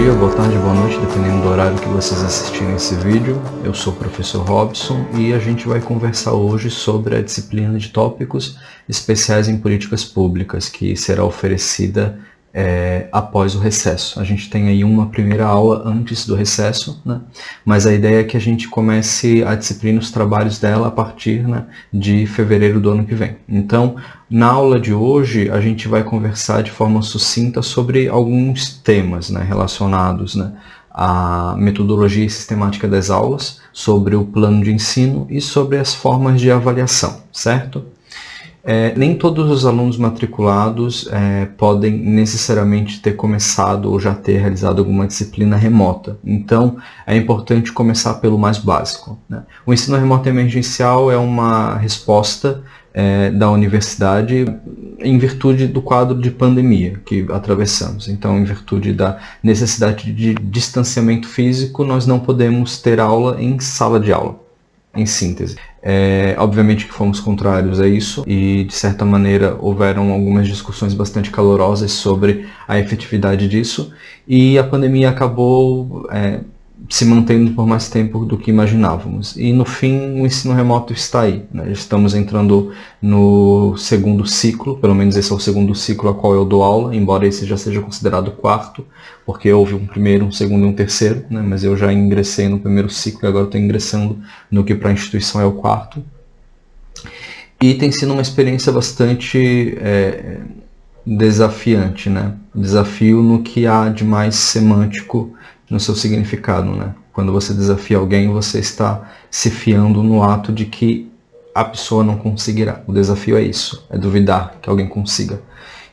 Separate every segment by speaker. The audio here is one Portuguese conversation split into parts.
Speaker 1: dia, boa tarde, boa noite, dependendo do horário que vocês assistirem esse vídeo. Eu sou o professor Robson e a gente vai conversar hoje sobre a disciplina de tópicos especiais em políticas públicas, que será oferecida após o recesso. A gente tem aí uma primeira aula antes do recesso, né? Mas a ideia é que a gente comece a disciplina, os trabalhos dela a partir, né, de fevereiro do ano que vem. Então, na aula de hoje, a gente vai conversar de forma sucinta sobre alguns temas, né, relacionados, né, à metodologia e sistemática das aulas, sobre o plano de ensino e sobre as formas de avaliação, certo? Nem todos os alunos matriculados podem necessariamente ter começado ou já ter realizado alguma disciplina remota. Então, é importante começar pelo mais básico, né? O ensino remoto emergencial é uma resposta da universidade em virtude do quadro de pandemia que atravessamos. Então, em virtude da necessidade de distanciamento físico, nós não podemos ter aula em sala de aula, em síntese. Obviamente que fomos contrários a isso e, de certa maneira, houveram algumas discussões bastante calorosas sobre a efetividade disso, e a pandemia acabou se mantendo por mais tempo do que imaginávamos. E, no fim, o ensino remoto está aí, né? Estamos entrando no segundo ciclo, pelo menos esse é o segundo ciclo a qual eu dou aula, embora esse já seja considerado o quarto, porque houve um primeiro, um segundo e um terceiro, né? Mas eu já ingressei no primeiro ciclo e agora estou ingressando no que para a instituição é o quarto. E tem sido uma experiência bastante desafiante, né? Desafio no que há de mais semântico no seu significado, né? Quando você desafia alguém, você está se fiando no ato de que a pessoa não conseguirá. O desafio é isso, é duvidar que alguém consiga.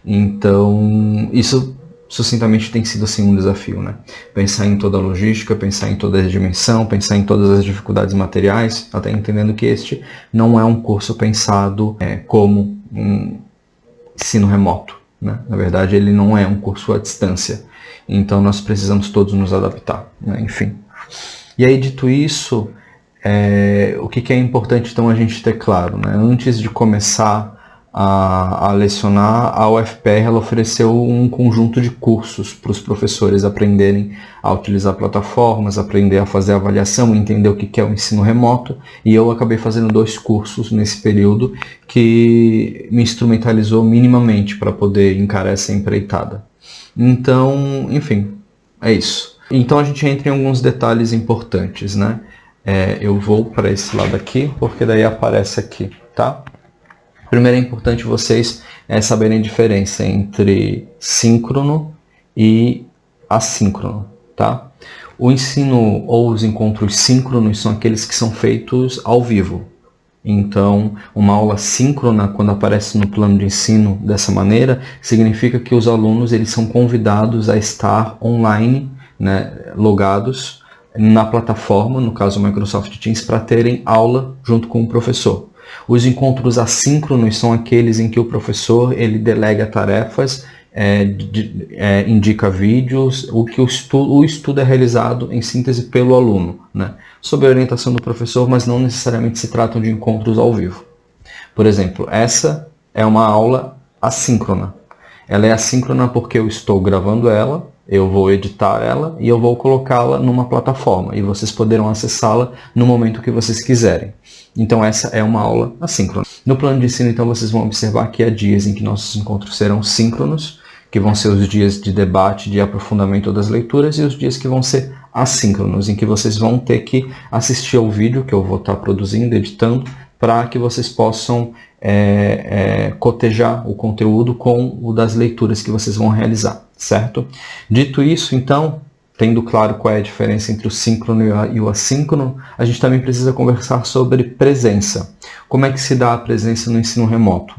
Speaker 1: Então, isso sucintamente tem sido assim um desafio, né? Pensar em toda a logística, pensar em toda a dimensão, pensar em todas as dificuldades materiais, até entendendo que este não é um curso pensado como um ensino remoto, né? Na verdade, ele não é um curso à distância. Então, nós precisamos todos nos adaptar, né? Enfim. E aí, dito isso, o que é importante, então, a gente ter claro, né? Antes de começar a lecionar, a UFPR ela ofereceu um conjunto de cursos para os professores aprenderem a utilizar plataformas, aprender a fazer avaliação, entender o que é o ensino remoto, e eu acabei fazendo 2 cursos nesse período que me instrumentalizou minimamente para poder encarar essa empreitada. Então, enfim, é isso. Então a gente entra em alguns detalhes importantes, né? Eu vou para esse lado aqui, porque daí aparece aqui, tá? Primeiro é importante vocês saberem a diferença entre síncrono e assíncrono, tá? O ensino ou os encontros síncronos são aqueles que são feitos ao vivo. Então, uma aula síncrona, quando aparece no plano de ensino dessa maneira, significa que os alunos eles são convidados a estar online, né, logados na plataforma, no caso o Microsoft Teams, para terem aula junto com o professor. Os encontros assíncronos são aqueles em que o professor ele delega tarefas, indica vídeos, o estudo é realizado em síntese pelo aluno, né? Sob a orientação do professor, mas não necessariamente se tratam de encontros ao vivo. Por exemplo, essa é uma aula assíncrona. Ela é assíncrona porque eu estou gravando ela, eu vou editar ela e eu vou colocá-la numa plataforma e vocês poderão acessá-la no momento que vocês quiserem. Então essa é uma aula assíncrona. No plano de ensino, então, vocês vão observar que há dias em que nossos encontros serão síncronos, que vão ser os dias de debate, de aprofundamento das leituras, e os dias que vão ser assíncronos, em que vocês vão ter que assistir ao vídeo que eu vou estar produzindo, editando, para que vocês possam cotejar o conteúdo com o das leituras que vocês vão realizar, certo? Dito isso, então, tendo claro qual é a diferença entre o síncrono e o assíncrono, a gente também precisa conversar sobre presença. Como é que se dá a presença no ensino remoto?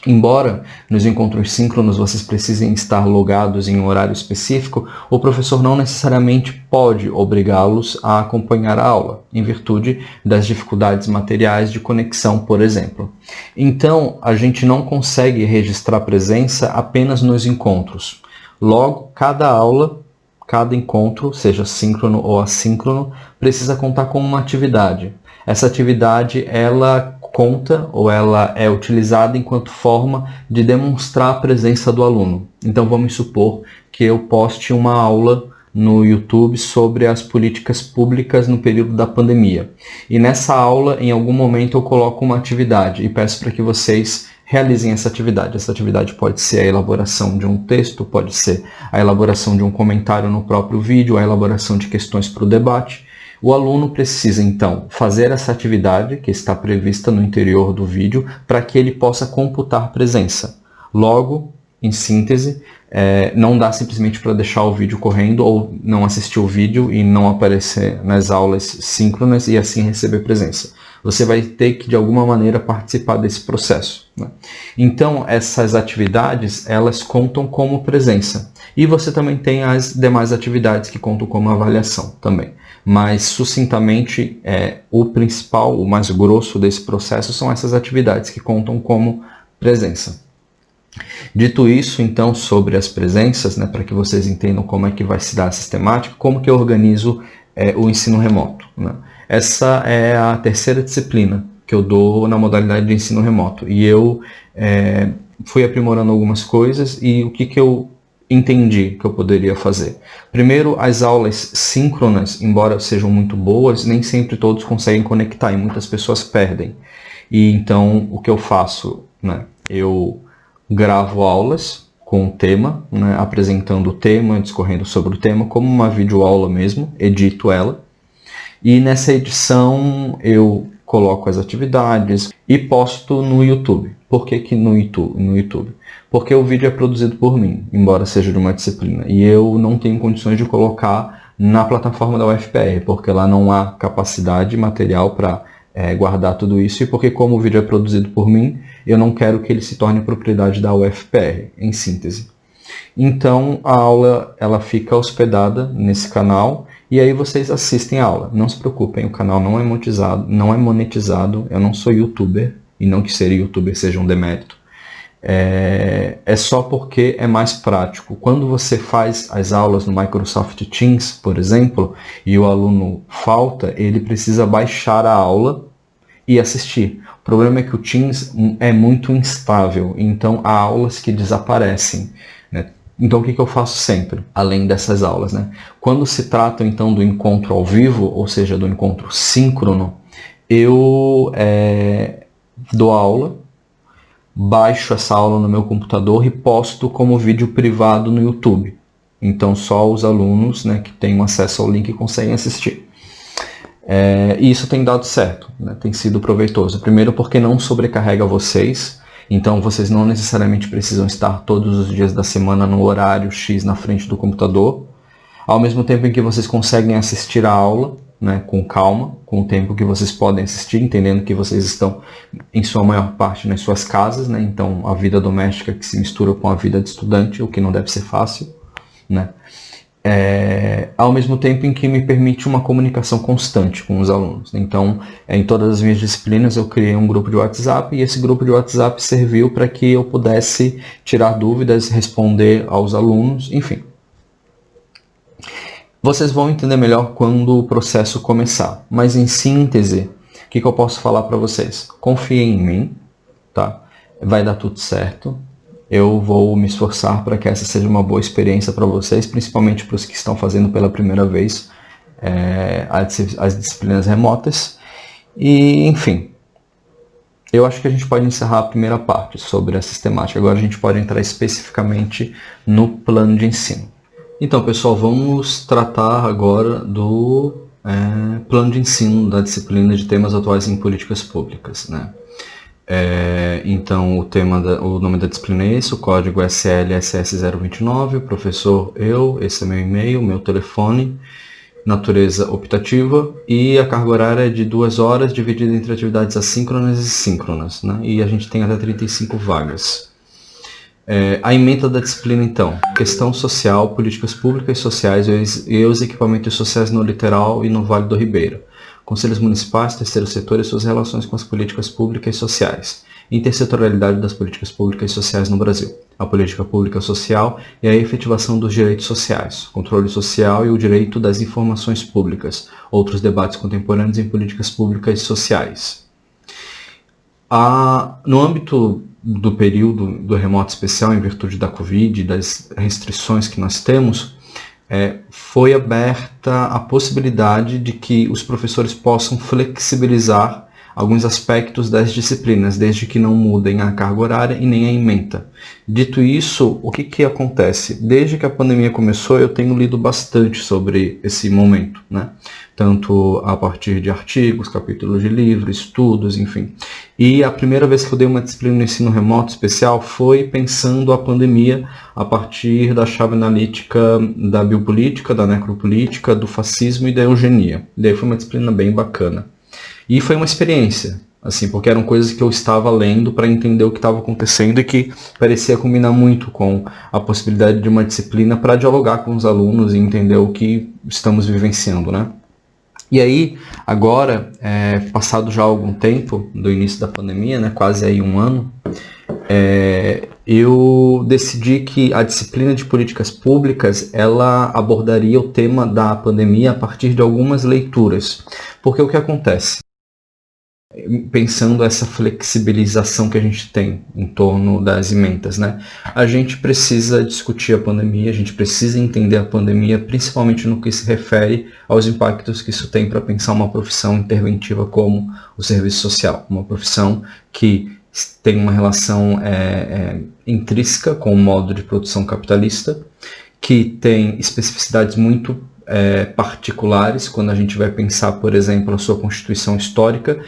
Speaker 1: Embora nos encontros síncronos vocês precisem estar logados em um horário específico, o professor não necessariamente pode obrigá-los a acompanhar a aula, em virtude das dificuldades materiais de conexão, por exemplo. Então, a gente não consegue registrar presença apenas nos encontros. Logo, cada aula, cada encontro, seja síncrono ou assíncrono, precisa contar com uma atividade. Essa atividade, ela conta ou ela é utilizada enquanto forma de demonstrar a presença do aluno. Então vamos supor que eu poste uma aula no YouTube sobre as políticas públicas no período da pandemia. E nessa aula, em algum momento, eu coloco uma atividade e peço para que vocês realizem essa atividade. Essa atividade pode ser a elaboração de um texto, pode ser a elaboração de um comentário no próprio vídeo, a elaboração de questões para o debate. O aluno precisa, então, fazer essa atividade que está prevista no interior do vídeo para que ele possa computar presença. Logo, em síntese, não dá simplesmente para deixar o vídeo correndo ou não assistir o vídeo e não aparecer nas aulas síncronas e assim receber presença. Você vai ter que, de alguma maneira, participar desse processo, né? Então, essas atividades, elas contam como presença. E você também tem as demais atividades que contam como avaliação também. Mas, sucintamente, o principal, o mais grosso desse processo são essas atividades que contam como presença. Dito isso, então, sobre as presenças, né, para que vocês entendam como é que vai se dar a sistemática, como que eu organizo o ensino remoto, né? Essa é a terceira disciplina que eu dou na modalidade de ensino remoto. E eu fui aprimorando algumas coisas e o que eu entendi que eu poderia fazer. Primeiro, as aulas síncronas, embora sejam muito boas, nem sempre todos conseguem conectar e muitas pessoas perdem. E então, o que eu faço, né? Eu gravo aulas com o tema, né? Apresentando o tema, discorrendo sobre o tema, como uma videoaula mesmo, edito ela. E nessa edição eu coloco as atividades e posto no YouTube. Por que no YouTube? Porque o vídeo é produzido por mim, embora seja de uma disciplina. E eu não tenho condições de colocar na plataforma da UFPR, porque lá não há capacidade material para guardar tudo isso. E porque como o vídeo é produzido por mim, eu não quero que ele se torne propriedade da UFPR, em síntese. Então a aula ela fica hospedada nesse canal e aí vocês assistem a aula. Não se preocupem, o canal não é monetizado, eu não sou youtuber, e não que ser youtuber seja um demérito. É só porque é mais prático. Quando você faz as aulas no Microsoft Teams, por exemplo, e o aluno falta, ele precisa baixar a aula e assistir. O problema é que o Teams é muito instável, então há aulas que desaparecem, né? Então o que eu faço sempre, além dessas aulas, né? Quando se trata então do encontro ao vivo, ou seja, do encontro síncrono, eu dou aula, baixo essa aula no meu computador e posto como vídeo privado no YouTube. Então só os alunos, né, que têm acesso ao link conseguem assistir. E isso tem dado certo, né? Tem sido proveitoso. Primeiro porque não sobrecarrega vocês, então vocês não necessariamente precisam estar todos os dias da semana no horário X na frente do computador, ao mesmo tempo em que vocês conseguem assistir a aula, né, com calma, com o tempo que vocês podem assistir, entendendo que vocês estão, em sua maior parte, nas suas casas, né? Então a vida doméstica que se mistura com a vida de estudante, o que não deve ser fácil, né? Ao mesmo tempo em que me permite uma comunicação constante com os alunos. Então, em todas as minhas disciplinas eu criei um grupo de WhatsApp e esse grupo de WhatsApp serviu para que eu pudesse tirar dúvidas, responder aos alunos, enfim. Vocês vão entender melhor quando o processo começar, mas em síntese, o que eu posso falar para vocês? Confiem em mim, tá? Vai dar tudo certo. Eu vou me esforçar para que essa seja uma boa experiência para vocês, principalmente para os que estão fazendo pela primeira vez as disciplinas remotas. E, enfim, eu acho que a gente pode encerrar a primeira parte sobre a sistemática. Agora a gente pode entrar especificamente no plano de ensino. Então, pessoal, vamos tratar agora do plano de ensino da disciplina de temas atuais em políticas públicas, né? Então o nome da disciplina é esse, o código é SLSS029, o professor esse é meu e-mail, meu telefone, natureza optativa e a carga horária é de 2 horas dividida entre atividades assíncronas e síncronas, né? E a gente tem até 35 vagas. A ementa da disciplina então, questão social, políticas públicas e sociais e os equipamentos sociais no litoral e no Vale do Ribeira. Conselhos municipais, terceiro setor e suas relações com as políticas públicas e sociais. Intersetorialidade das políticas públicas e sociais no Brasil. A política pública social e a efetivação dos direitos sociais. Controle social e o direito das informações públicas. Outros debates contemporâneos em políticas públicas e sociais. No âmbito do período do remoto especial, em virtude da Covid e das restrições que nós temos, foi aberta a possibilidade de que os professores possam flexibilizar alguns aspectos das disciplinas, desde que não mudem a carga horária e nem a ementa. Dito isso, o que acontece? Desde que a pandemia começou, eu tenho lido bastante sobre esse momento, né? Tanto a partir de artigos, capítulos de livros, estudos, enfim. E a primeira vez que eu dei uma disciplina no ensino remoto especial foi pensando a pandemia a partir da chave analítica da biopolítica, da necropolítica, do fascismo e da eugenia. E daí foi uma disciplina bem bacana. E foi uma experiência, assim, porque eram coisas que eu estava lendo para entender o que estava acontecendo e que parecia combinar muito com a possibilidade de uma disciplina para dialogar com os alunos e entender o que estamos vivenciando, né? E aí, agora, passado já algum tempo do início da pandemia, né, quase aí um ano, eu decidi que a disciplina de políticas públicas, ela abordaria o tema da pandemia a partir de algumas leituras. Porque o que acontece? Pensando essa flexibilização que a gente tem em torno das ementas, né? A gente precisa discutir a pandemia, a gente precisa entender a pandemia, principalmente no que se refere aos impactos que isso tem para pensar uma profissão interventiva como o serviço social, uma profissão que tem uma relação intrínseca com o modo de produção capitalista, que tem especificidades muito particulares quando a gente vai pensar, por exemplo, a sua constituição histórica,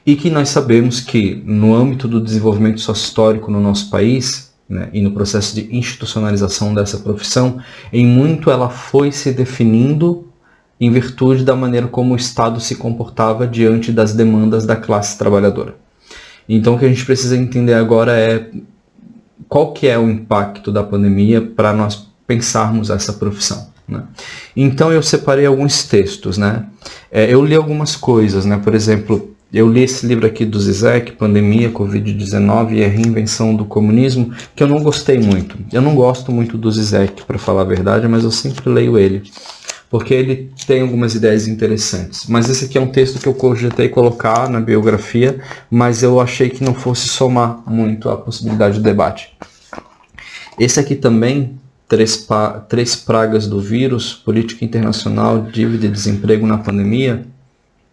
Speaker 1: e que nós sabemos que no âmbito do desenvolvimento sócio-histórico no nosso país, né, e no processo de institucionalização dessa profissão, em muito ela foi se definindo em virtude da maneira como o Estado se comportava diante das demandas da classe trabalhadora. Então o que a gente precisa entender agora é qual que é o impacto da pandemia para nós pensarmos essa profissão, né? Então eu separei alguns textos, né? Eu li algumas coisas, né? Por exemplo, eu li esse livro aqui do Zizek, Pandemia, Covid-19 e a Reinvenção do Comunismo, que eu não gostei muito. Eu não gosto muito do Zizek, para falar a verdade, mas eu sempre leio ele, porque ele tem algumas ideias interessantes. Mas esse aqui é um texto que eu cogitei colocar na biografia, mas eu achei que não fosse somar muito a possibilidade de debate. Esse aqui também, Três pragas do vírus, política internacional, dívida e desemprego na pandemia,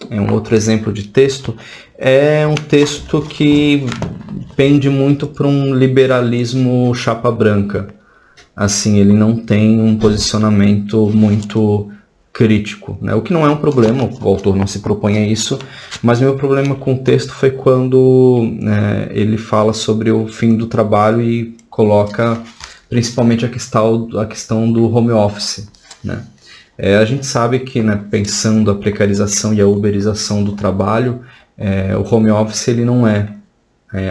Speaker 1: é um outro exemplo de texto. É um texto que pende muito para um liberalismo chapa branca. Assim, ele não tem um posicionamento muito crítico, né? O que não é um problema, o autor não se propõe a isso, mas meu problema com o texto foi quando ele fala sobre o fim do trabalho e coloca principalmente a questão do home office, né? A gente sabe que, né, pensando a precarização e a uberização do trabalho, o home office ele não é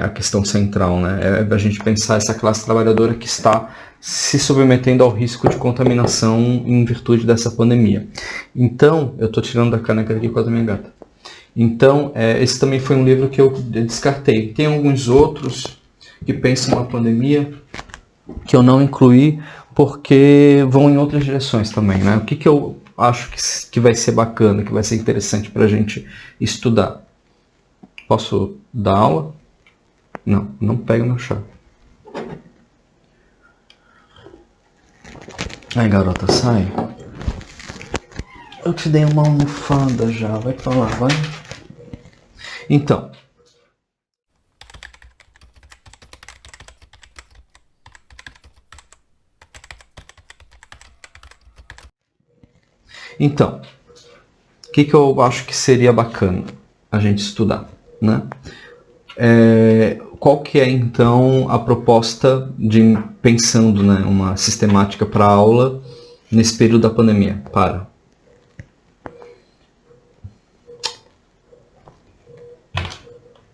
Speaker 1: a questão central, né? É a gente pensar essa classe trabalhadora que está se submetendo ao risco de contaminação em virtude dessa pandemia. Então, eu estou tirando da caneca aqui com a minha gata. Então, esse também foi um livro que eu descartei. Tem alguns outros que pensam na pandemia que eu não incluí porque vão em outras direções também, né? O que eu acho que vai ser bacana, que vai ser interessante para a gente estudar? Posso dar aula? Não, não pega no chá. Ai, garota, sai. Eu te dei uma almofada já, vai pra lá, vai. Então, o que eu acho que seria bacana a gente estudar, né? Qual que é, então, a proposta de pensando, né, uma sistemática para a aula nesse período da pandemia?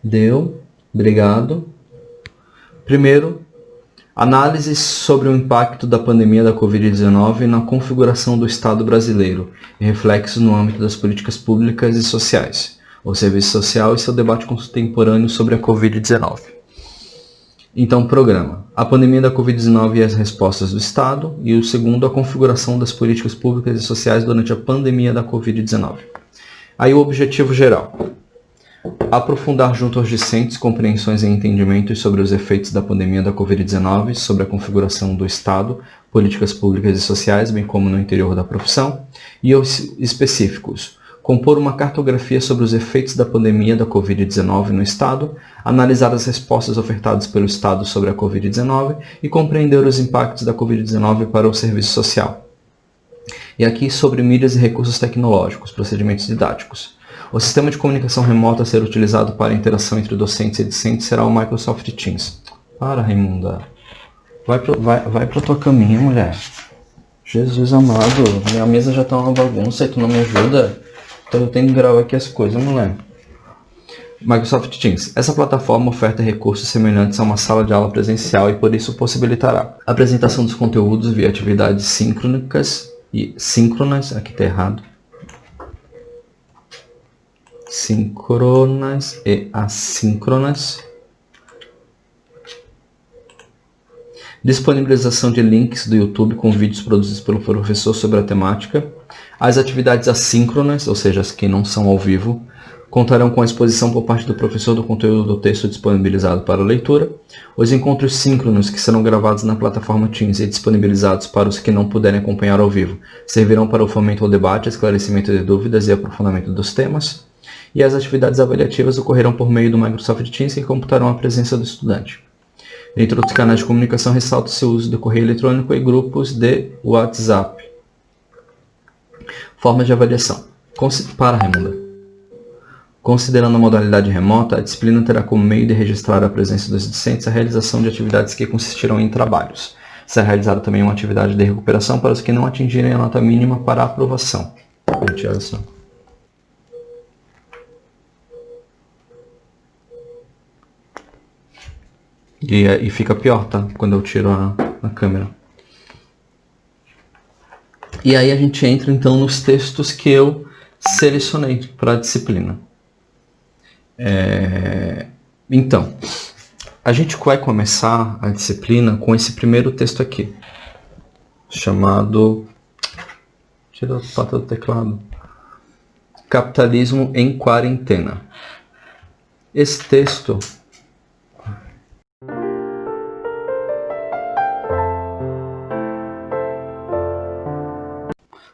Speaker 1: Deu. Obrigado. Primeiro, análise sobre o impacto da pandemia da Covid-19 na configuração do Estado brasileiro e reflexos no âmbito das políticas públicas e sociais, o serviço social e seu debate contemporâneo sobre a Covid-19. Então, programa. A pandemia da Covid-19 e as respostas do Estado. E o segundo, a configuração das políticas públicas e sociais durante a pandemia da Covid-19. Aí o objetivo geral. Aprofundar junto aos discentes compreensões e entendimentos sobre os efeitos da pandemia da Covid-19, sobre a configuração do Estado, políticas públicas e sociais, bem como no interior da profissão. E os específicos. Compor uma cartografia sobre os efeitos da pandemia da Covid-19 no Estado, analisar as respostas ofertadas pelo Estado sobre a Covid-19 e compreender os impactos da Covid-19 para o serviço social. E aqui sobre mídias e recursos tecnológicos, procedimentos didáticos. O sistema de comunicação remota a ser utilizado para a interação entre docentes e discentes será o Microsoft Teams. Para, Raimunda. Vai pra tua caminha, mulher. Jesus amado, minha mesa já tá uma bagunça e tu não me ajuda. Então eu tenho que gravar aqui as coisas, mulher. Microsoft Teams. Essa plataforma oferta recursos semelhantes a uma sala de aula presencial e por isso possibilitará a apresentação dos conteúdos via atividades síncronas, aqui tá errado. Síncronas e assíncronas. Disponibilização de links do YouTube com vídeos produzidos pelo professor sobre a temática. As atividades assíncronas, ou seja, as que não são ao vivo, contarão com a exposição por parte do professor do conteúdo do texto disponibilizado para leitura. Os encontros síncronos, que serão gravados na plataforma Teams e disponibilizados para os que não puderem acompanhar ao vivo, servirão para o fomento ao debate, esclarecimento de dúvidas e aprofundamento dos temas. E as atividades avaliativas ocorrerão por meio do Microsoft Teams, que computarão a presença do estudante. Entre outros canais de comunicação, ressalta-se o uso do correio eletrônico e grupos de WhatsApp. Formas de avaliação. Para, Raimunda. Considerando a modalidade remota, a disciplina terá como meio de registrar a presença dos discentes a realização de atividades que consistirão em trabalhos. Será realizada também uma atividade de recuperação para os que não atingirem a nota mínima para a aprovação. Gente, olha só. E fica pior, tá? Quando eu tiro a câmera. E aí a gente entra então nos textos que eu selecionei para a disciplina. Então, a gente vai começar a disciplina com esse primeiro texto aqui, chamado... Tira a pata do teclado. Capitalismo em Quarentena. Esse texto...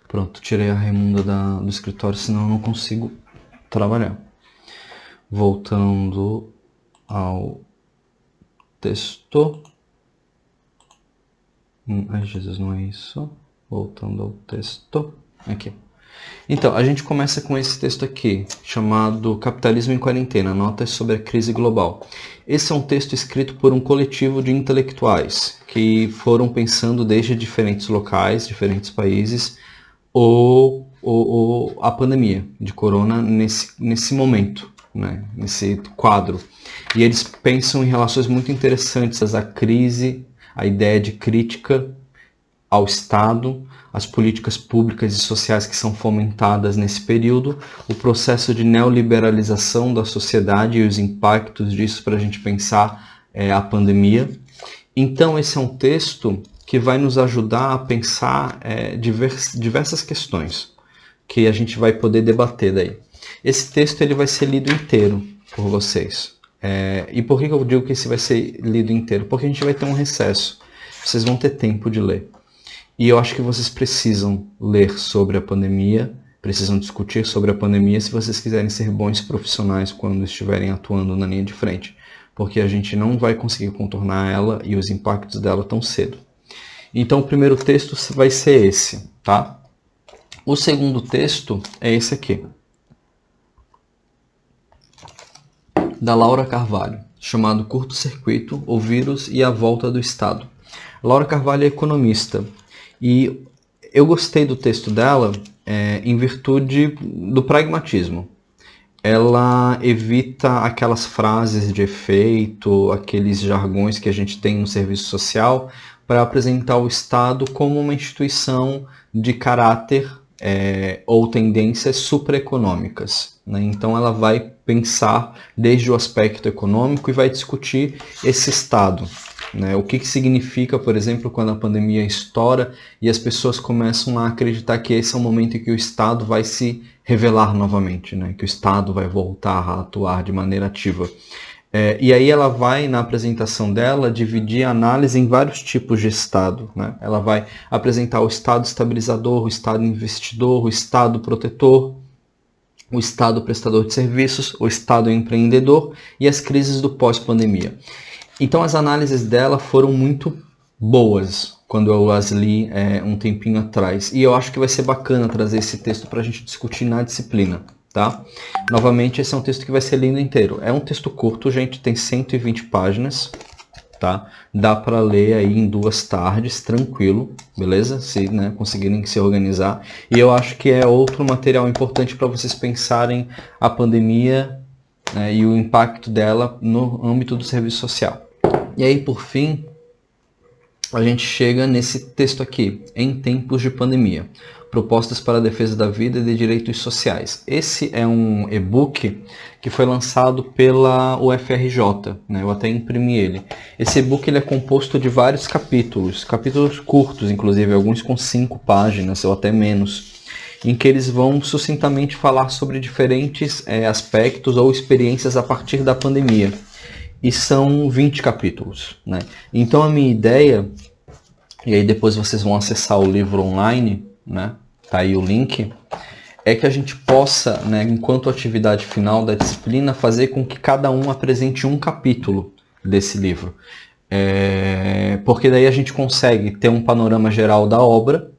Speaker 1: Pronto, tirei a Raimunda do escritório, senão eu não consigo trabalhar. Voltando ao texto. Ai, Jesus, não é isso. Voltando ao texto. Aqui. Então, a gente começa com esse texto aqui, chamado Capitalismo em Quarentena, Notas sobre a Crise Global. Esse é um texto escrito por um coletivo de intelectuais que foram pensando desde diferentes locais, diferentes países, a pandemia de corona nesse momento, né? Nesse quadro. E eles pensam em relações muito interessantes à crise, a ideia de crítica ao Estado, as políticas públicas e sociais que são fomentadas nesse período, o processo de neoliberalização da sociedade e os impactos disso para a gente pensar a pandemia. Então esse é um texto que vai nos ajudar a pensar diversas questões que a gente vai poder debater daí. Esse texto ele vai ser lido inteiro por vocês. E por que eu digo que esse vai ser lido inteiro? Porque a gente vai ter um recesso. Vocês vão ter tempo de ler. E eu acho que vocês precisam ler sobre a pandemia, precisam discutir sobre a pandemia se vocês quiserem ser bons profissionais quando estiverem atuando na linha de frente. Porque a gente não vai conseguir contornar ela e os impactos dela tão cedo. Então o primeiro texto vai ser esse, tá? O segundo texto é esse aqui, da Laura Carvalho, chamado Curto-circuito, o vírus e a volta do Estado. Laura Carvalho é economista e eu gostei do texto dela em virtude do pragmatismo. Ela evita aquelas frases de efeito, aqueles jargões que a gente tem no serviço social, para apresentar o Estado como uma instituição de caráter ou tendências supraeconômicas, né? Então ela vai pensar desde o aspecto econômico e vai discutir esse Estado. né? O que significa, por exemplo, quando a pandemia estoura e as pessoas começam a acreditar que esse é o momento em que o Estado vai se revelar novamente, né? Que o Estado vai voltar a atuar de maneira ativa. E aí ela vai, na apresentação dela, dividir a análise em vários tipos de Estado, né? Ela vai apresentar o Estado estabilizador, o Estado investidor, o Estado protetor, o Estado prestador de serviços, o Estado empreendedor e as crises do pós-pandemia. Então as análises dela foram muito boas quando eu as li um tempinho atrás. E eu acho que vai ser bacana trazer esse texto para a gente discutir na disciplina. Tá? Novamente, esse é um texto que vai ser lido inteiro. É um texto curto, gente, tem 120 páginas. Tá? Dá para ler aí em 2 tardes, tranquilo, beleza? Se conseguirem se organizar. E eu acho que é outro material importante para vocês pensarem a pandemia e o impacto dela no âmbito do serviço social. E aí, por fim, a gente chega nesse texto aqui, Em Tempos de Pandemia, Propostas para a Defesa da Vida e de Direitos Sociais. Esse é um e-book que foi lançado pela UFRJ, né? Eu até imprimi ele. Esse e-book ele é composto de vários capítulos curtos, inclusive, alguns com 5 páginas ou até menos, em que eles vão sucintamente falar sobre diferentes aspectos ou experiências a partir da pandemia. E são 20 capítulos, né? Então a minha ideia, e aí depois vocês vão acessar o livro online, né? Tá aí o link, é que a gente possa, né, enquanto atividade final da disciplina, fazer com que cada um apresente um capítulo desse livro. Porque daí a gente consegue ter um panorama geral da obra,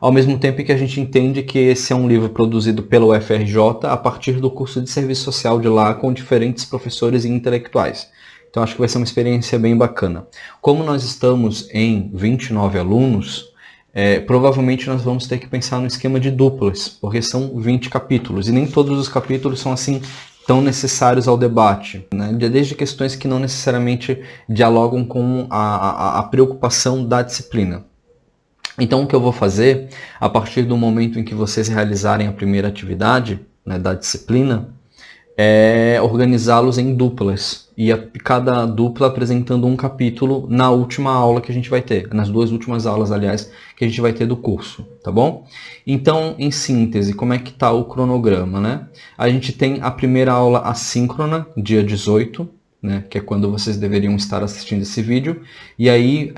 Speaker 1: ao mesmo tempo que a gente entende que esse é um livro produzido pela UFRJ a partir do curso de serviço social de lá, com diferentes professores e intelectuais. Então acho que vai ser uma experiência bem bacana. Como nós estamos em 29 alunos, provavelmente nós vamos ter que pensar no esquema de duplas, porque são 20 capítulos, e nem todos os capítulos são assim tão necessários ao debate, né? Desde questões que não necessariamente dialogam com a preocupação da disciplina. Então o que eu vou fazer, a partir do momento em que vocês realizarem a primeira atividade, né, da disciplina, é organizá-los em duplas, e cada dupla apresentando um capítulo na última aula que a gente vai ter, nas 2 últimas aulas, aliás, que a gente vai ter do curso, tá bom? Então, em síntese, como é que está o cronograma, né? A gente tem a primeira aula assíncrona, dia 18, né, que é quando vocês deveriam estar assistindo esse vídeo, e aí,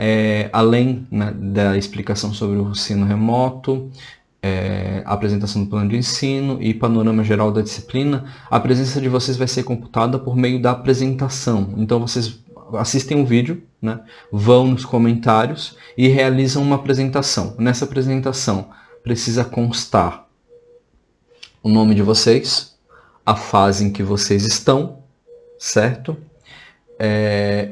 Speaker 1: além, né, da explicação sobre o ensino remoto, a apresentação do plano de ensino e panorama geral da disciplina, a presença de vocês vai ser computada por meio da apresentação. Então vocês assistem o vídeo, né, vão nos comentários e realizam uma apresentação. Nessa apresentação precisa constar o nome de vocês, a fase em que vocês estão, certo?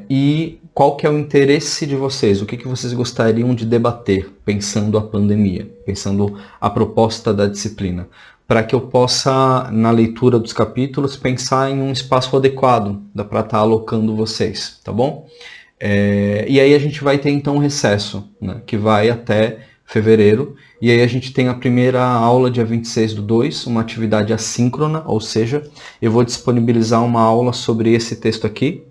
Speaker 1: E qual que é o interesse de vocês, o que vocês gostariam de debater, pensando a pandemia, pensando a proposta da disciplina, para que eu possa, na leitura dos capítulos, pensar em um espaço adequado para estar alocando vocês, tá bom? E aí a gente vai ter então um recesso, né, que vai até fevereiro, e aí a gente tem a primeira aula dia 26/2, uma atividade assíncrona, ou seja, eu vou disponibilizar uma aula sobre esse texto aqui,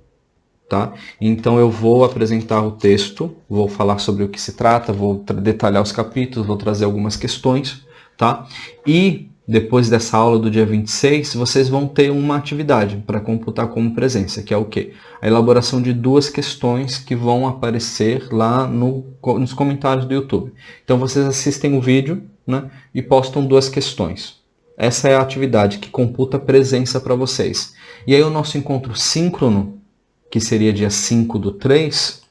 Speaker 1: tá? Então eu vou apresentar o texto, vou falar sobre o que se trata, vou detalhar os capítulos, vou trazer algumas questões, tá? E depois dessa aula do dia 26, vocês vão ter uma atividade para computar como presença, que é o quê? A elaboração de 2 questões que vão aparecer lá nos comentários do YouTube. Então vocês assistem o vídeo, né, e postam 2 questões. Essa é a atividade que computa presença para vocês. E aí o nosso encontro síncrono, que seria dia 5/3,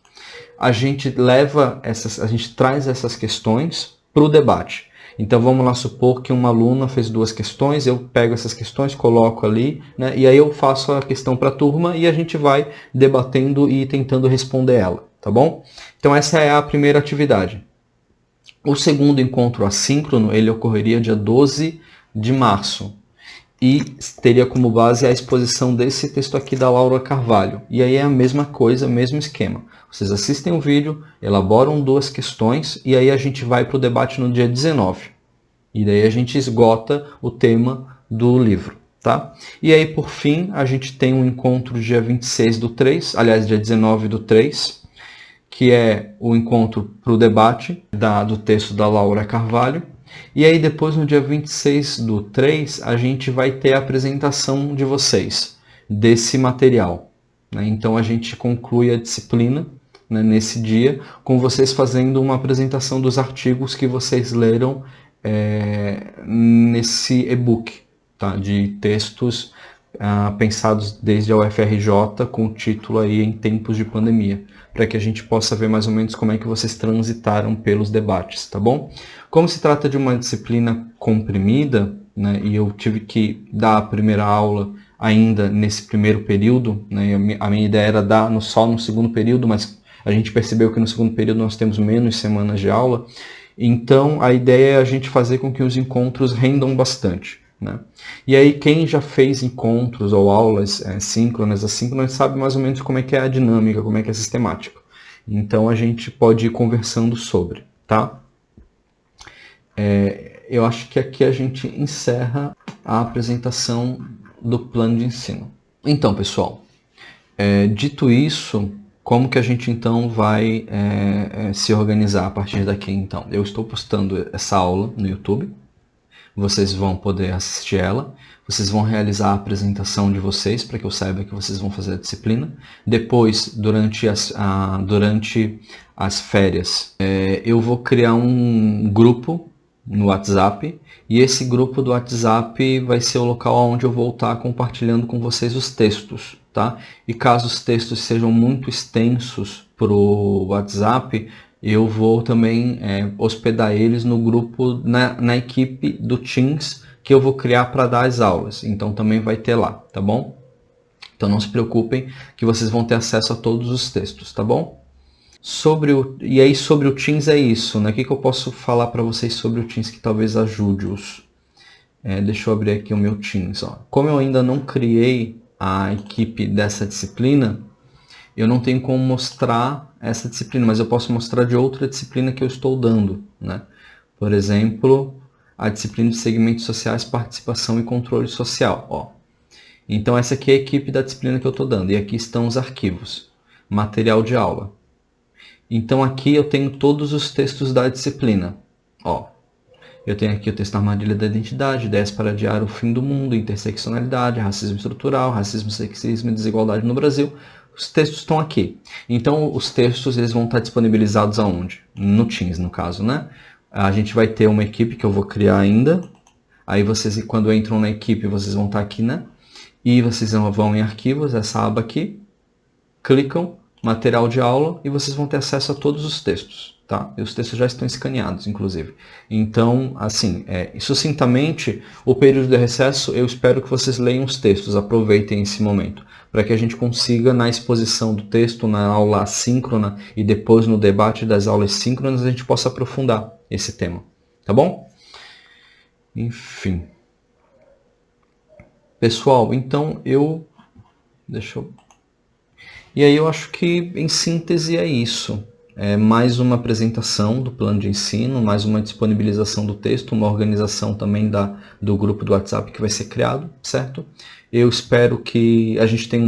Speaker 1: a gente traz essas questões para o debate. Então vamos lá supor que uma aluna fez 2 questões, eu pego essas questões, coloco ali, né, e aí eu faço a questão para a turma e a gente vai debatendo e tentando responder ela, tá bom? Então essa é a primeira atividade. O segundo encontro assíncrono, ele ocorreria dia 12 de março. E teria como base a exposição desse texto aqui da Laura Carvalho. E aí é a mesma coisa, mesmo esquema. Vocês assistem o vídeo, elaboram 2 questões e aí a gente vai para o debate no dia 19. E daí a gente esgota o tema do livro, tá? E aí, por fim, a gente tem um encontro dia 26/3, aliás, dia 19/3, que é o encontro para o debate do texto da Laura Carvalho. E aí depois, no dia 26/3, a gente vai ter a apresentação de vocês desse material, né? Então a gente conclui a disciplina, né, nesse dia, com vocês fazendo uma apresentação dos artigos que vocês leram nesse e-book, tá? De textos pensados desde a UFRJ, com o título aí Em Tempos de Pandemia, para que a gente possa ver mais ou menos como é que vocês transitaram pelos debates, tá bom? Como se trata de uma disciplina comprimida, né, e eu tive que dar a primeira aula ainda nesse primeiro período, né, a minha ideia era dar só no segundo período, mas a gente percebeu que no segundo período nós temos menos semanas de aula, então a ideia é a gente fazer com que os encontros rendam bastante, né? E aí quem já fez encontros ou aulas síncronas, assíncronas, sabe mais ou menos como é que é a dinâmica, como é que é a sistemática. Então a gente pode ir conversando sobre, tá? Eu acho que aqui a gente encerra a apresentação do plano de ensino. Então, pessoal, dito isso, como que a gente então vai se organizar a partir daqui? Então, eu estou postando essa aula no YouTube, vocês vão poder assistir ela, vocês vão realizar a apresentação de vocês para que eu saiba que vocês vão fazer a disciplina. Depois, durante as férias, eu vou criar um grupo no WhatsApp, e esse grupo do WhatsApp vai ser o local onde eu vou estar compartilhando com vocês os textos, tá? E caso os textos sejam muito extensos para o WhatsApp, eu vou também hospedar eles no grupo, na equipe do Teams, que eu vou criar para dar as aulas. Então também vai ter lá, tá bom? Então não se preocupem que vocês vão ter acesso a todos os textos, tá bom? Sobre o Teams é isso, né? O que eu posso falar para vocês sobre o Teams que talvez ajude-os? Deixa eu abrir aqui o meu Teams. Ó. Como eu ainda não criei a equipe dessa disciplina, eu não tenho como mostrar essa disciplina, mas eu posso mostrar de outra disciplina que eu estou dando, né? Por exemplo, a disciplina de segmentos sociais, participação e controle social. Ó. Então essa aqui é a equipe da disciplina que eu estou dando, e aqui estão os arquivos, material de aula. Então aqui eu tenho todos os textos da disciplina. Ó, eu tenho aqui o texto Armadilha da Identidade, Ideias para Adiar o Fim do Mundo, Interseccionalidade, Racismo Estrutural, Racismo, Sexismo e Desigualdade no Brasil. Os textos estão aqui. Então os textos eles vão estar disponibilizados aonde? No Teams, no caso, né? A gente vai ter uma equipe que eu vou criar ainda. Aí vocês, quando entram na equipe, vocês vão estar aqui, né? E vocês vão em arquivos, essa aba aqui, clicam, material de aula, e vocês vão ter acesso a todos os textos, tá? E os textos já estão escaneados, inclusive. Então, assim, sucintamente, o período de recesso, eu espero que vocês leiam os textos, aproveitem esse momento, para que a gente consiga, na exposição do texto, na aula assíncrona, e depois no debate das aulas síncronas, a gente possa aprofundar esse tema, tá bom? Enfim. Pessoal, então E aí eu acho que, em síntese, é isso. É mais uma apresentação do plano de ensino, mais uma disponibilização do texto, uma organização também do grupo do WhatsApp que vai ser criado, certo? Eu espero que a gente tenha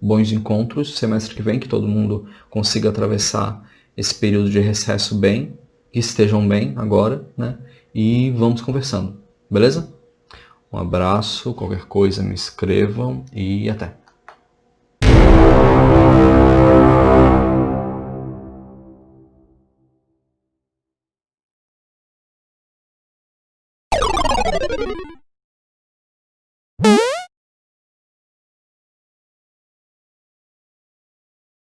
Speaker 1: bons encontros semestre que vem, que todo mundo consiga atravessar esse período de recesso bem, que estejam bem agora, né? E vamos conversando, beleza? Um abraço, qualquer coisa me escrevam e até!